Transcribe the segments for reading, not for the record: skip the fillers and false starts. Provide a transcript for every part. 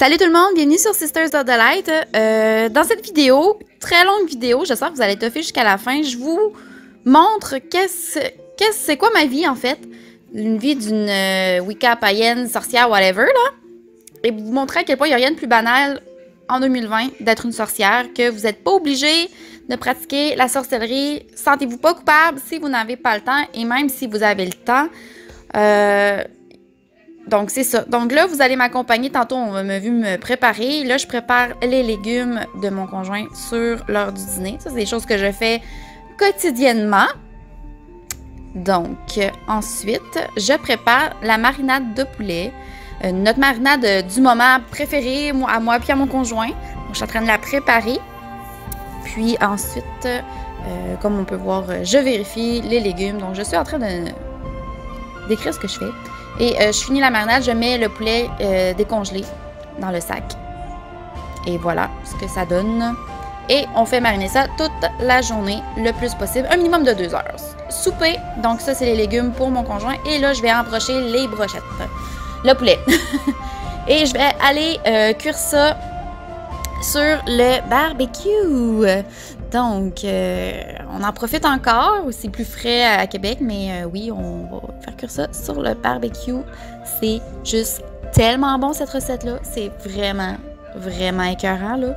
Salut tout le monde, bienvenue sur Sisters of the Light. Dans cette vidéo, très longue vidéo, j'espère que vous allez toffer jusqu'à la fin, je vous montre c'est quoi ma vie en fait. Une vie d'une Wicca, païenne, sorcière, whatever là. Et vous montrer à quel point il n'y a rien de plus banal en 2020 d'être une sorcière, que vous n'êtes pas obligé de pratiquer la sorcellerie. Sentez-vous pas coupable si vous n'avez pas le temps, et même si vous avez le temps. Donc, c'est ça. Donc là, vous allez m'accompagner. Tantôt, on m'a vu me préparer. Là, je prépare les légumes de mon conjoint sur l'heure du dîner. Ça, c'est des choses que je fais quotidiennement. Donc, ensuite, je prépare la marinade de poulet. Notre marinade du moment préférée à moi et à mon conjoint. Donc, je suis en train de la préparer. Puis ensuite, comme on peut voir, je vérifie les légumes. Donc, je suis en train d'écrire ce que je fais. Et je finis la marinade, je mets le poulet décongelé dans le sac. Et voilà ce que ça donne. Et on fait mariner ça toute la journée, le plus possible. Un minimum de 2 heures. Souper, donc ça c'est les légumes pour mon conjoint. Et là, je vais embrocher les brochettes. Le poulet. Et je vais aller cuire ça sur le barbecue. Donc, on en profite encore. C'est plus frais à Québec, mais oui, on va faire cuire ça sur le barbecue. C'est juste tellement bon, cette recette-là. C'est vraiment, vraiment écœurant, là.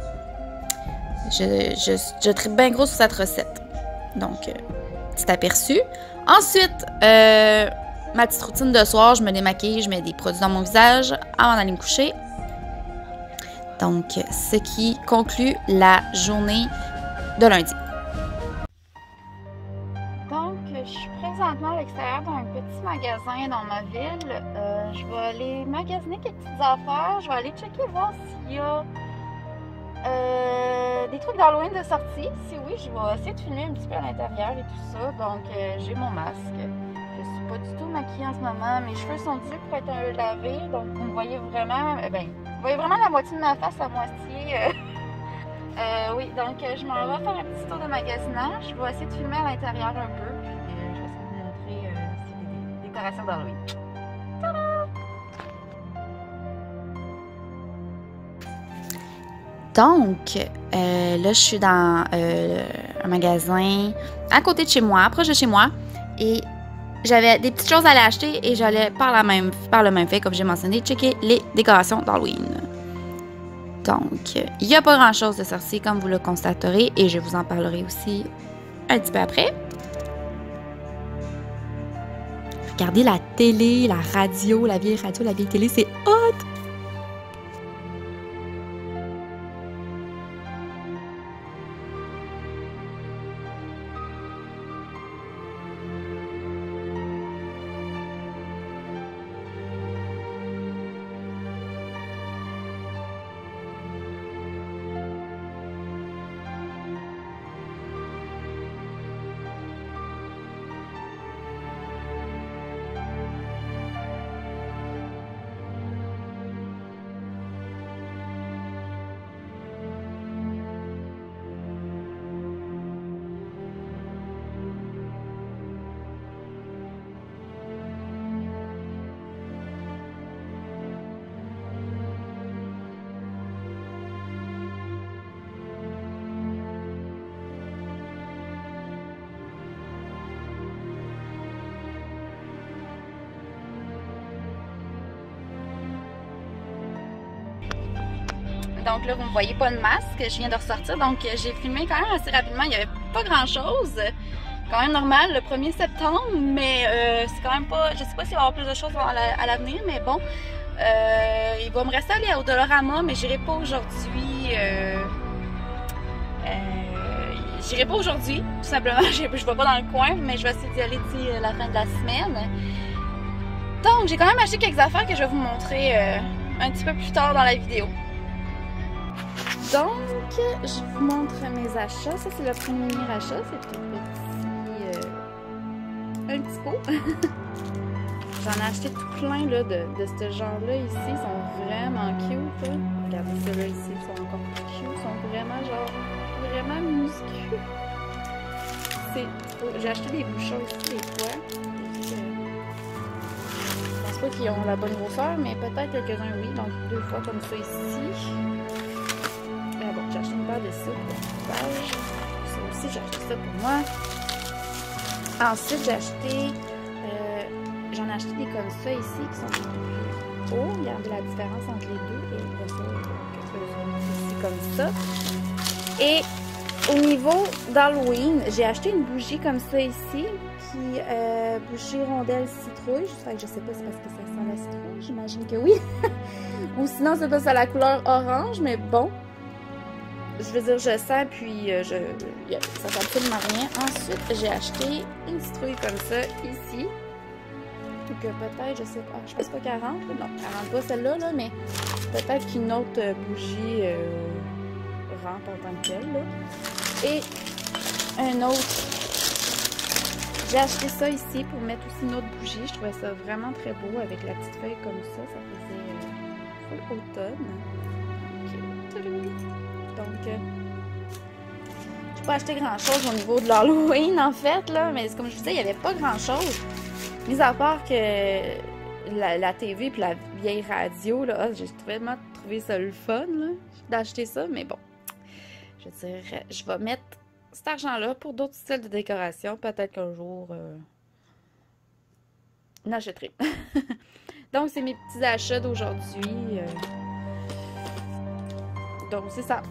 Je tripe bien gros sur cette recette. Donc, petit aperçu. Ensuite, ma petite routine de soir, je me démaquille, je mets des produits dans mon visage avant d'aller me coucher. Donc, ce qui conclut la journée de lundi. Donc, je suis présentement à l'extérieur d'un petit magasin dans ma ville. Je vais aller magasiner quelques petites affaires. Je vais aller checker, voir s'il y a des trucs d'Halloween de sortie. Si oui, je vais essayer de filmer un petit peu à l'intérieur et tout ça. Donc, j'ai mon masque. Je suis pas du tout maquillée en ce moment. Mes cheveux sont dus pour être lavés. Donc, vous me voyez vraiment... vous voyez vraiment la moitié de ma face à moitié. Oui, donc je m'en vais faire un petit tour de magasinage. Je vais essayer de filmer à l'intérieur un peu. Puis je vais essayer de vous montrer des décorations d'Halloween. Tada! Donc, là, je suis dans un magasin à côté de chez moi, proche de chez moi. Et j'avais des petites choses à aller acheter et j'allais par le même fait, comme j'ai mentionné, checker les décorations d'Halloween. Donc, il n'y a pas grand-chose de sorcier, comme vous le constaterez, et je vous en parlerai aussi un petit peu après. Regardez la télé, la radio, la vieille télé, c'est hot! Donc là, vous ne me voyez pas de masque, je viens de ressortir, donc j'ai filmé quand même assez rapidement, il n'y avait pas grand-chose. Quand même normal, le 1er septembre, mais c'est quand même pas... Je sais pas s'il va y avoir plus de choses à l'avenir, mais bon. Il va me rester à aller au Dollarama, mais j'irai pas aujourd'hui. J'irai pas aujourd'hui, tout simplement. Je vais pas dans le coin, mais je vais essayer d'y aller d'ici la fin de la semaine. Donc, j'ai quand même acheté quelques affaires que je vais vous montrer un petit peu plus tard dans la vidéo. Donc, je vous montre mes achats. Ça, c'est le premier achat. C'est un petit pot. J'en ai acheté tout plein là, de ce genre-là ici. Ils sont vraiment cute. Là. Regardez ceux-là ici. Ils sont encore plus cute. Ils sont vraiment, vraiment musclés. J'ai acheté des bouchons ici des fois. Je pense sûr qu'ils ont la bonne grosseur, mais peut-être quelques-uns oui. Donc 2 fois comme ça ici. Bon, j'ai acheté une paire de ça pour l'équipage. Ça aussi, j'ai acheté ça pour moi. Ensuite, j'en ai acheté des comme ça ici qui sont plus hauts. Regardez la différence entre les deux. Et après ça, ici comme ça. Et au niveau d'Halloween, j'ai acheté une bougie comme ça ici. Qui bougie rondelle citrouille. Je sais pas si c'est parce que ça sent la citrouille. J'imagine que oui. Ou sinon, c'est parce que ça a la couleur orange. Mais bon. Je veux dire, je sens, puis ça fait absolument rien. Ensuite, j'ai acheté une citrouille comme ça, ici. Donc, peut-être, je sais pas, je pense pas 40, là. Non, 40 pas celle-là, là, mais peut-être qu'une autre bougie rentre en tant que telle, là. Et un autre. J'ai acheté ça ici pour mettre aussi une autre bougie. Je trouvais ça vraiment très beau avec la petite feuille comme ça. Ça faisait full automne. Donc, j'ai pas acheté grand-chose au niveau de l'Halloween, en fait, là, mais comme je disais, il n'y avait pas grand-chose. Mis à part que la TV et la vieille radio, là, j'ai vraiment trouvé ça le fun, là, d'acheter ça, mais bon. Je veux dire, je vais mettre cet argent-là pour d'autres styles de décoration. Peut-être qu'un jour, n'achèterai. Donc, c'est mes petits achats d'aujourd'hui. Donc, c'est ça.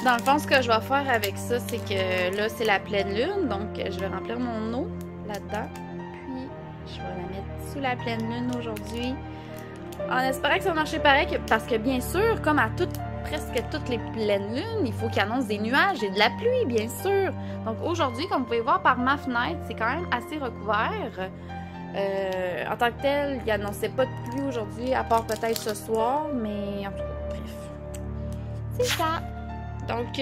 Dans le fond, ce que je vais faire avec ça, c'est que là, c'est la pleine lune. Donc, je vais remplir mon eau là-dedans. Puis, je vais la mettre sous la pleine lune aujourd'hui. En espérant que ça va marcher pareil. Parce que, bien sûr, comme à presque toutes les pleines lunes, il faut qu'il annonce des nuages et de la pluie, bien sûr. Donc, aujourd'hui, comme vous pouvez voir par ma fenêtre, c'est quand même assez recouvert. En tant que tel, il n'annonçait pas de pluie aujourd'hui, à part peut-être ce soir. Mais, en tout cas, bref. C'est ça. Donc,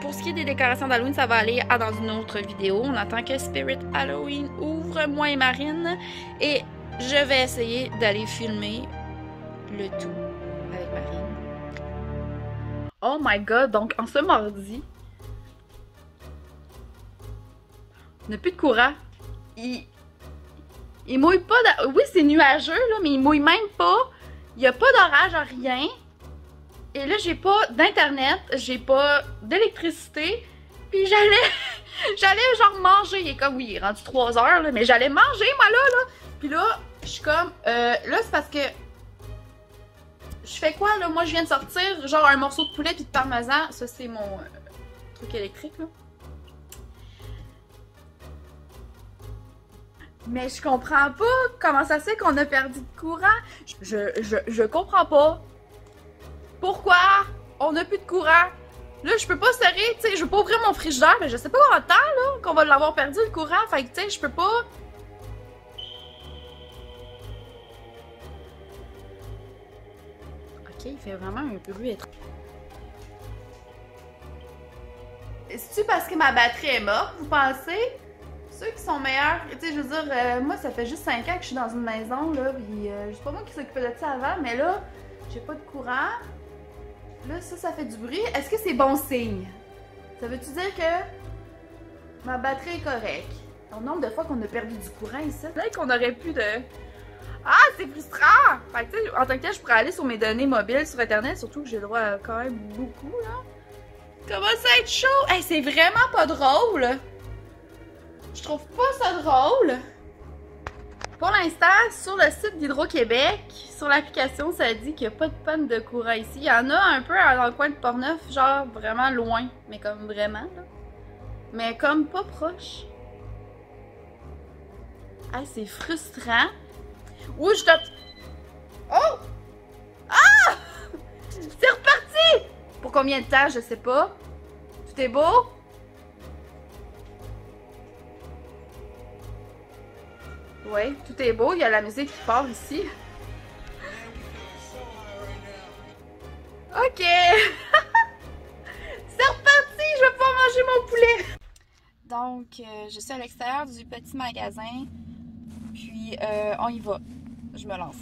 pour ce qui est des décorations d'Halloween, ça va aller dans une autre vidéo. On attend que Spirit Halloween ouvre, moi et Marine. Et je vais essayer d'aller filmer le tout avec Marine. Oh my god, donc en ce mardi, on n'a plus de courant. Il mouille pas. Oui, c'est nuageux, là, mais il mouille même pas. Il n'y a pas d'orage, rien. Et là, j'ai pas d'internet, j'ai pas d'électricité, puis j'allais genre manger. Il est comme, oui, il est rendu 3 heures, là, mais j'allais manger, moi, là. Puis là, je suis comme, là, c'est parce que, je fais quoi, là? Moi, je viens de sortir, genre, un morceau de poulet puis de parmesan. Ça, c'est mon truc électrique, là. Mais je comprends pas comment ça se fait qu'on a perdu de courant. Je comprends pas. Pourquoi on n'a plus de courant? Là, je peux pas serrer, tu sais, je veux pas ouvrir mon frigidaire, mais je sais pas combien de temps, là, qu'on va l'avoir perdu, le courant. Fait que, tu sais, je peux pas... Ok, il fait vraiment un bruit étrange. C'est-tu parce que ma batterie est morte, vous pensez? Ceux qui sont meilleurs, tu sais, je veux dire, moi, ça fait juste 5 ans que je suis dans une maison, là, puis c'est pas moi qui s'occupais de ça avant, mais là, j'ai pas de courant. Là, ça fait du bruit. Est-ce que c'est bon signe? Ça veut-tu dire que ma batterie est correcte? Le nombre de fois qu'on a perdu du courant ici, peut-être qu'on aurait plus de... Ah, c'est frustrant! Fait que, tu sais, en tant que tel, je pourrais aller sur mes données mobiles sur Internet, surtout que j'ai le droit à quand même beaucoup, là. Comment ça être chaud? Hey, c'est vraiment pas drôle! Je trouve pas ça drôle! Pour l'instant, sur le site d'Hydro-Québec, sur l'application, ça dit qu'il n'y a pas de panne de courant ici. Il y en a un peu dans le coin de Portneuf, genre vraiment loin. Mais comme vraiment, là. Mais comme pas proche. Ah, c'est frustrant. Ouh, je te... Oh! Ah! C'est reparti! Pour combien de temps, je sais pas. Tout est beau? Oui, tout est beau. Il y a la musique qui part ici. Ok! C'est reparti! Je vais pouvoir manger mon poulet! Donc, je suis à l'extérieur du petit magasin. Puis, on y va. Je me lance.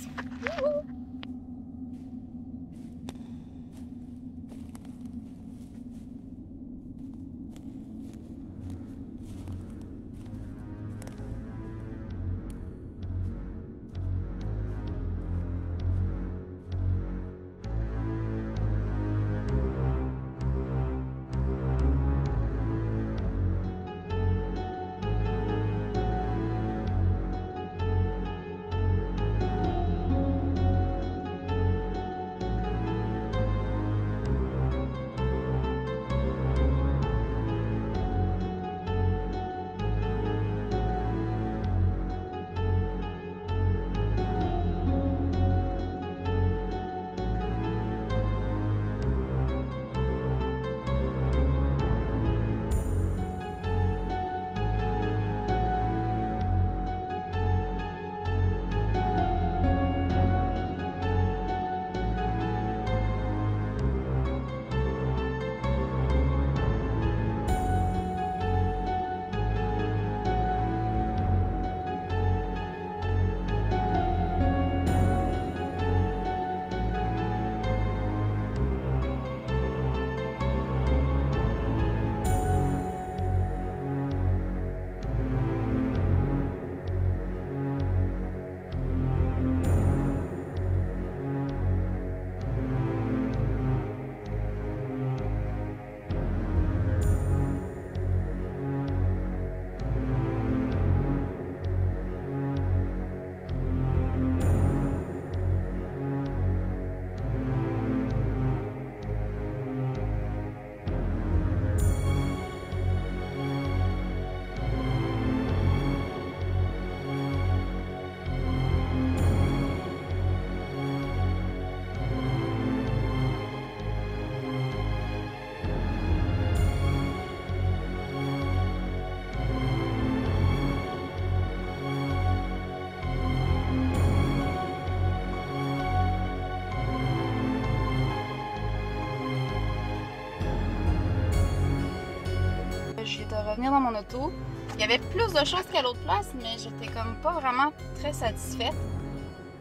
revenir dans mon auto. Il y avait plus de choses qu'à l'autre place, mais j'étais comme pas vraiment très satisfaite.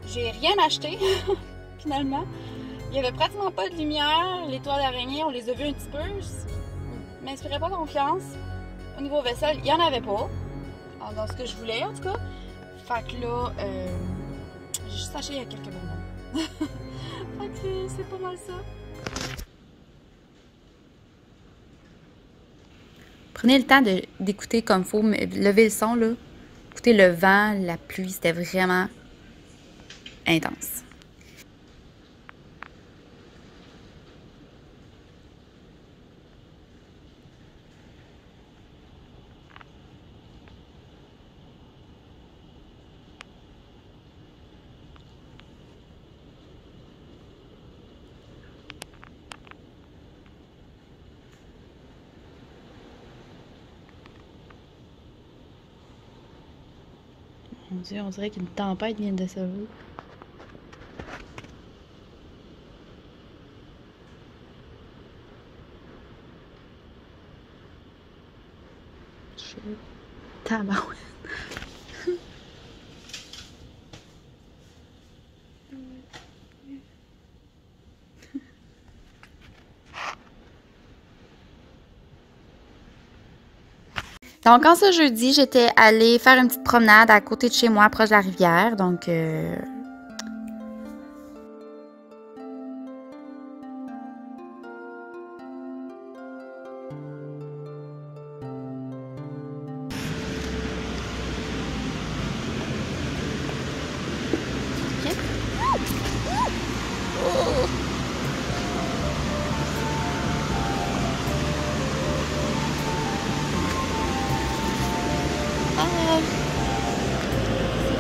J'ai rien acheté, finalement. Il y avait pratiquement pas de lumière. Les toiles d'araignée, on les a vues un petit peu. Je m'inspirais pas confiance. Au niveau vaisselle, il y en avait pas. Dans ce que je voulais, en tout cas. Fait que là, j'ai juste acheté quelques bonbons. Fait que c'est pas mal ça. Prenez le temps d'écouter comme il faut, lever le son, là. Écoutez le vent, la pluie, c'était vraiment intense. Mon Dieu, on dirait qu'une tempête vient de se lever. Tabarouette. Donc, en ce jeudi, j'étais allée faire une petite promenade à côté de chez moi, proche de la rivière. Donc, c'est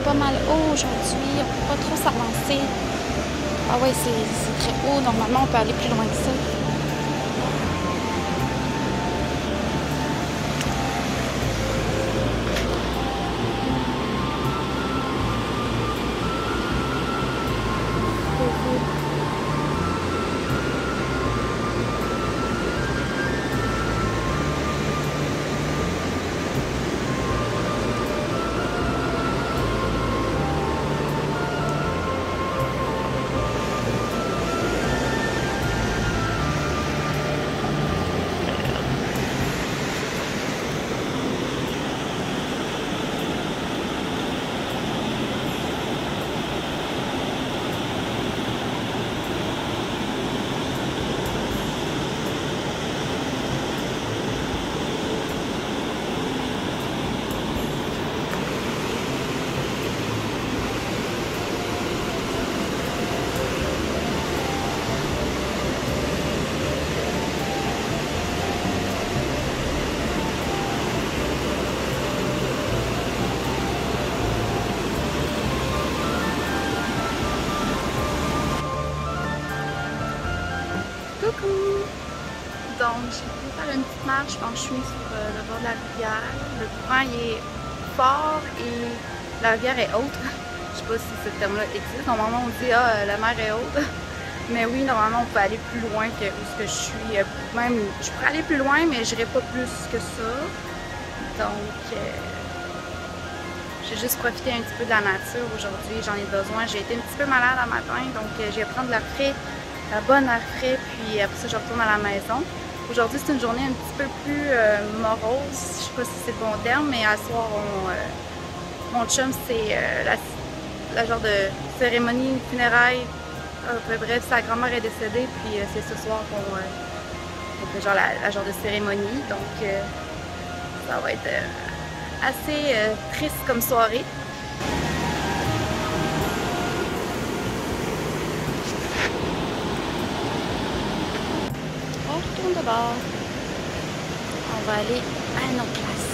pas mal haut aujourd'hui, on peut pas trop s'avancer. Ah ouais, c'est très haut, normalement on peut aller plus loin que ça. Coucou! Donc, j'ai voulu faire une petite marche quand je suis sur le bord de la rivière. Le courant il est fort et la rivière est haute. Je sais pas si ce terme-là existe. Normalement, on dit la mer est haute. Mais oui, normalement, on peut aller plus loin que où ce que je suis. Même, je pourrais aller plus loin, mais je n'irai pas plus que ça. Donc, j'ai juste profité un petit peu de la nature aujourd'hui. J'en ai besoin. J'ai été un petit peu malade un matin, donc je vais prendre l'air frais, la bonne air frais, puis après ça, je retourne à la maison. Aujourd'hui, c'est une journée un petit peu plus morose. Je sais pas si c'est le bon terme, mais à soir, mon chum, c'est la genre de cérémonie funérailles. Bref, sa grand-mère est décédée, puis c'est ce soir qu'on fait genre la genre de cérémonie. Donc, ça va être assez triste comme soirée. On retourne de bord. On va aller à une autre place.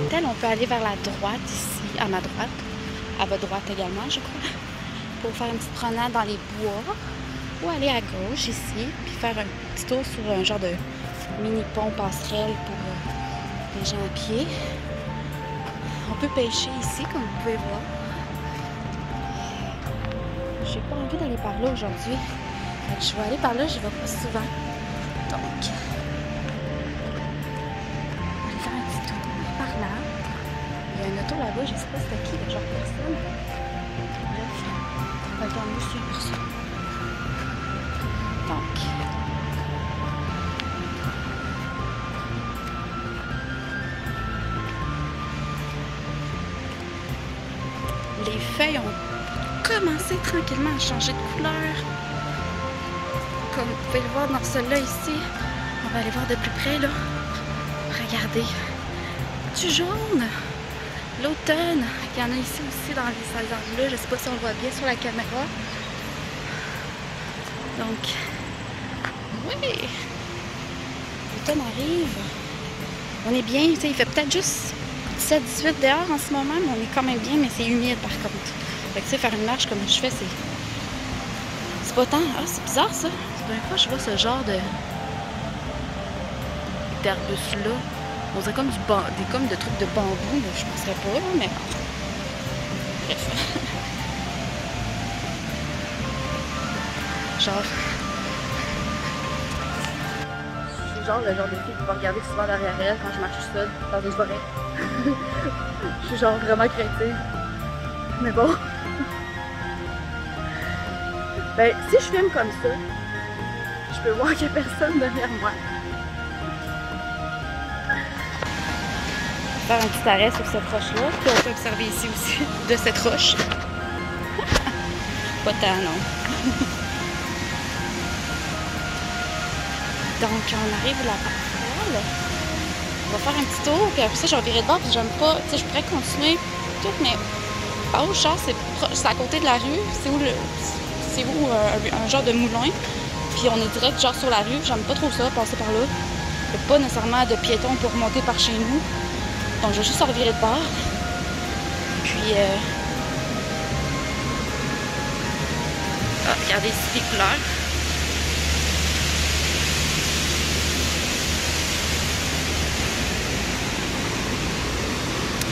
Tel, on peut aller vers la droite ici, à ma droite. À votre droite également, je crois. Pour faire une petite promenade dans les bois. Ou aller à gauche ici, puis faire un petit tour sur un genre de mini-pont passerelle pour les gens à pied. On peut pêcher ici, comme vous pouvez voir. J'ai pas envie d'aller par là aujourd'hui. Je vais aller par là, je vais pas souvent. Donc, on va aller faire un petit tour par là. Il y a un auto là-bas, je sais pas c'était qui, le genre de personne. Bref, on va attendre aussi personne. Donc, les feuilles ont commencé tranquillement à changer de couleur. Comme vous pouvez le voir dans celui-là ici, on va aller voir de plus près là. Regardez, du jaune, l'automne. Il y en a ici aussi dans ces arbres-là. Je ne sais pas si on le voit bien sur la caméra. Donc, oui, l'automne arrive. On est bien, tu sais, il fait peut-être juste 17-18 dehors en ce moment, mais on est quand même bien, mais c'est humide par contre. Fait que tu sais, faire une marche comme je fais, c'est pas tant. Ah, c'est bizarre ça. La première fois que je vois ce genre d'arbustes-là. On dirait comme comme de trucs de bambou, mais je penserais pas, mais bref. Genre. Je suis genre le genre de fille qui va regarder souvent derrière elle quand je marche seule dans une forêt. Je suis genre vraiment créative. Mais bon. Ben, si je filme comme ça, je peux voir qu'il n'y a personne derrière moi. Faire un petit arrêt sur cette roche-là, puis on peut observer ici aussi de cette roche. Pas tant, non. Donc, on arrive à la passerelle. On va faire un petit tour, puis après ça, je vais virer de bord, puis j'aime pas. Tu sais, je pourrais continuer tout, mais en haut, genre, c'est à côté de la rue. C'est où un genre de moulin. Puis on est direct, genre, sur la rue. J'aime pas trop ça, passer par là. Il n'y a pas nécessairement de piétons pour monter par chez nous. Donc, je vais juste revirer de bord. Puis, ah, regardez ici les couleurs.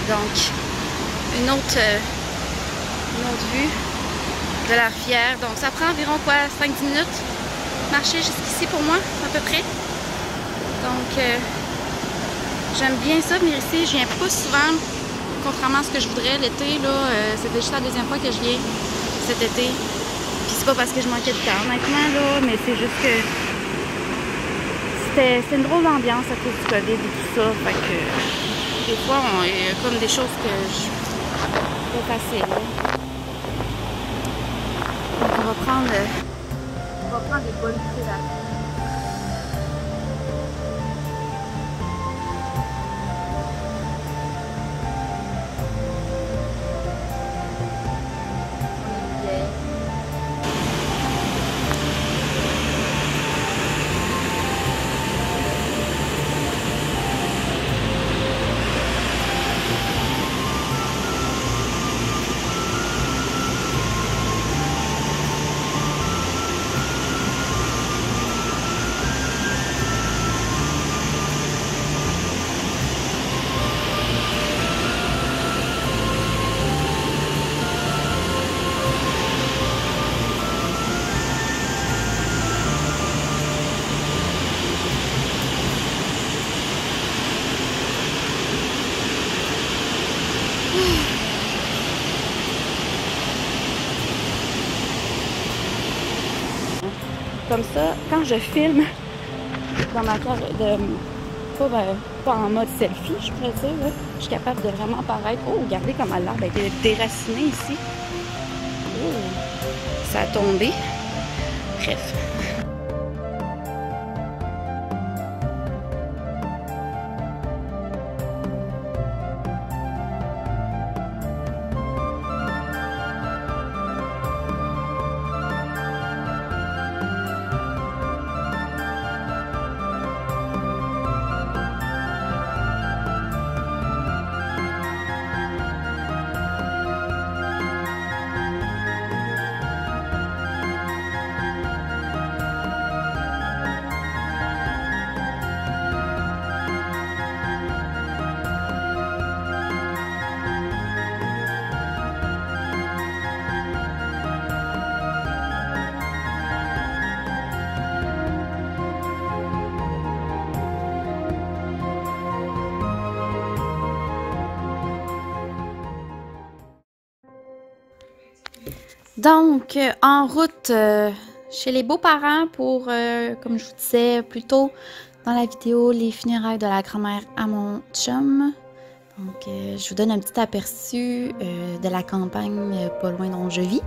Donc, une autre vue de la rivière. Donc, ça prend environ quoi, 5-10 minutes marcher jusqu'ici pour moi, à peu près. Donc, j'aime bien ça, venir ici. Je viens pas souvent, contrairement à ce que je voudrais l'été. Là, c'est déjà la deuxième fois que je viens cet été. Puis c'est pas parce que je manquais de temps maintenant, là, mais c'est juste que c'est une drôle d'ambiance à cause du COVID et tout ça. Fait que des fois, il y a comme des choses que je peux passer là. Donc on va prendre des bonnes bouffées là. Comme ça, quand je filme dans ma carte pas en mode selfie, je pourrais dire, là, je suis capable de vraiment apparaître. Oh, regardez comment l'arbre a été déraciné ici. Oh, ça a tombé. Bref. Donc, en route chez les beaux-parents pour, comme je vous disais plus tôt dans la vidéo, les funérailles de la grand-mère à mon chum. Donc, je vous donne un petit aperçu de la campagne pas loin dont je vis.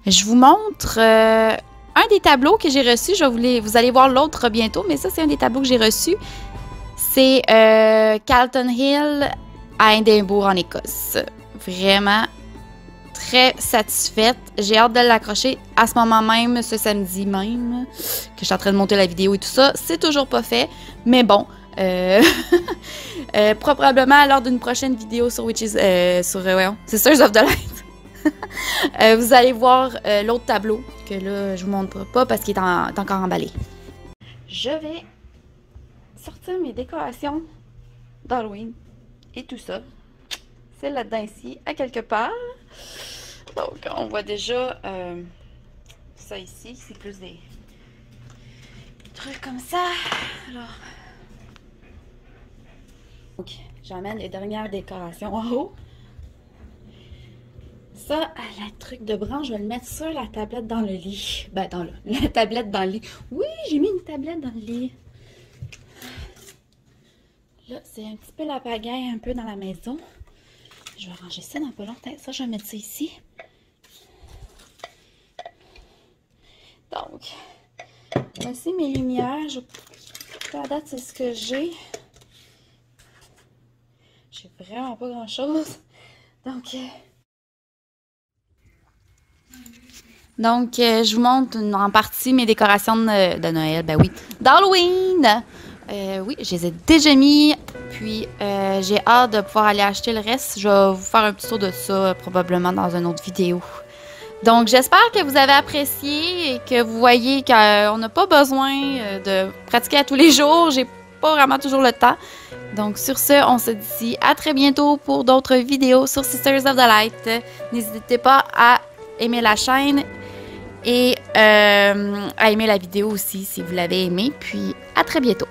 Je vous montre un des tableaux que j'ai reçus. Vous allez voir l'autre bientôt, mais ça, c'est un des tableaux que j'ai reçus. C'est Calton Hill à Édimbourg, en Écosse. Vraiment très satisfaite. J'ai hâte de l'accrocher à ce moment même, ce samedi même, que je suis en train de monter la vidéo et tout ça. C'est toujours pas fait, mais bon. Probablement lors d'une prochaine vidéo sur Sisters of the Light. Vous allez voir l'autre tableau que là je vous montre pas parce qu'il est encore emballé. Je vais sortir mes décorations d'Halloween et tout ça. C'est là-dedans ici, à quelque part. Donc on voit déjà ça ici, c'est plus des trucs comme ça. Alors, donc j'amène les dernières décorations en haut. Ça, le truc de branche, je vais le mettre sur la tablette dans le lit. Ben, la tablette dans le lit. Oui, j'ai mis une tablette dans le lit. Là, c'est un petit peu la pagaille un peu dans la maison. Je vais ranger ça dans pas longtemps. Ça, je vais mettre ça ici. Donc, voici mes lumières. À date, c'est ce que j'ai. J'ai vraiment pas grand-chose. Donc, je vous montre en partie mes décorations de Noël, ben oui, d'Halloween. Oui, je les ai déjà mis, puis j'ai hâte de pouvoir aller acheter le reste. Je vais vous faire un petit tour de ça probablement dans une autre vidéo. Donc, j'espère que vous avez apprécié et que vous voyez qu'on n'a pas besoin de pratiquer à tous les jours. J'ai pas vraiment toujours le temps. Donc, sur ce, on se dit à très bientôt pour d'autres vidéos sur Sisters of the Light. N'hésitez pas à aimer la chaîne et à aimer la vidéo aussi si vous l'avez aimée. Puis, à très bientôt.